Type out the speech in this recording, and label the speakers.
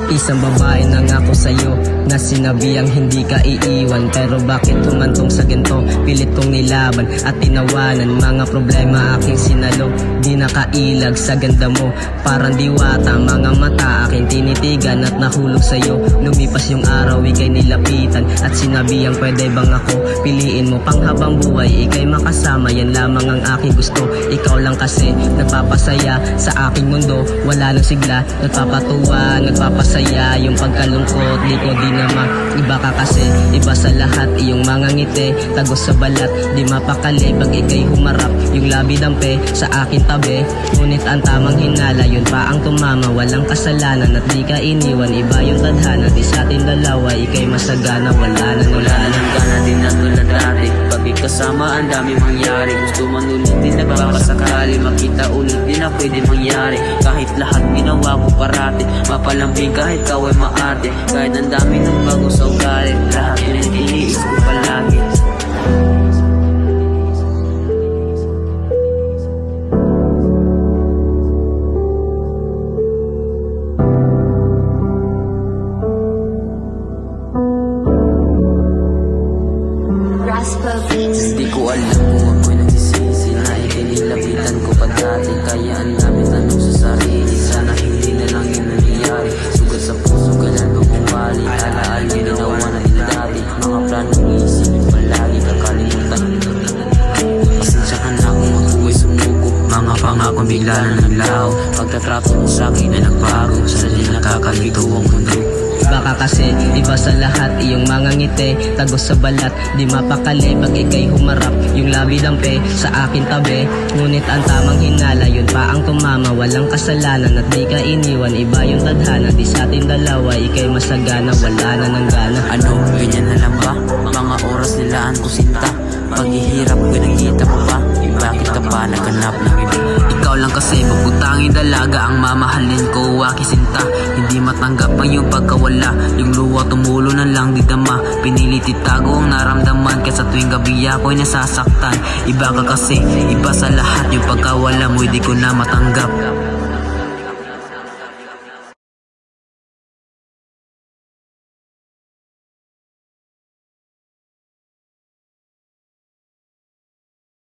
Speaker 1: Isang babae nangako sa'yo na sinabihang hindi ka iiwan, pero bakit humantong sa ganito? Pilit kong nilaban at tinawanan, mga problema aking sinalo. Di nakailag sa ganda mo, parang diwata, mga mata aking tinitigan at nahulog sa'yo. Lumipas yung araw, ika'y nilapitan at sinabihang pwede bang ako piliin mo panghabang buhay, ika'y makasama, yan lamang ang aking gusto. Ikaw lang kasi nagpapasaya sa aking mundo, wala nang sigla, nagpapatuwa, nagpapasaya. Yung pagkalungkot, di ko di naman iba ka kasi, iba sa lahat. Iyong mga ngiti, tagos sa balat, di mapakali pag ika'y humarap. Yung labi dampe sa akin tabi, ngunit ang tamang hinala, yun pa ang tumama. Walang kasalanan at di ka iniwan, iba yung tadhana. Di sa atin dalawa, ika'y masagana, wala na
Speaker 2: gana din na tulad dati. Pag ikasama ang dami mangyari, gusto man ulitin, nagpapasakali. Makita ulit din na pwede mangyari, kahit lahat ginawa ko parati. Mapalambing kahit ikaw ay maarte, kahit ang dami ng bago sa ugali, lahat yun ang iniis ko palagi. Hindi ko alam kung ako'y nagsisisi na ikinilapitan ko pa dati. Kaya ang dami tanong sa sarili, sana hindi na lang yun nangyayari. Sugat sa puso, kailan mo bumali, alaala ginawa na din dati. Mga planong iisipin palagi, kakalimutan. Pasensya ka na kung ako'y sumuko, mga pangakong bigla na naglaho. Pagkatrato mo sa'kin ay nagbago, sadya nakakalito ang mundo.
Speaker 1: Iba ka kasi, iba sa lahat. Iyong mga ngiti, tagos sa balat, di mapakali pag ika'y humarap. Yung labi dampe sa akin tabi, ngunit ang tamang hinala, yun pa ang tumama. Walang kasalanan at di ka iniwan, iba yung tadhana. Di sa atin dalawa, ika'y masagana, wala na ng gana.
Speaker 2: Ano, ganyan na lang ba? Mga oras nilaan ko sinta, paghihirap ko nakita mo ba? Bakit ka pa naghanap ng iba? Ikaw lang kasi pagputangin dalaga, ang mamahalin ko akisinta. Hindi matanggap ang iyong pagkawala, yung luwa tumulo na lang di dama. Pinilit itago ang naramdaman, kaya sa tuwing gabi ako'y nasasaktan. Iba ka kasi, iba sa lahat, yung pagkawala mo hindi ko na matanggap.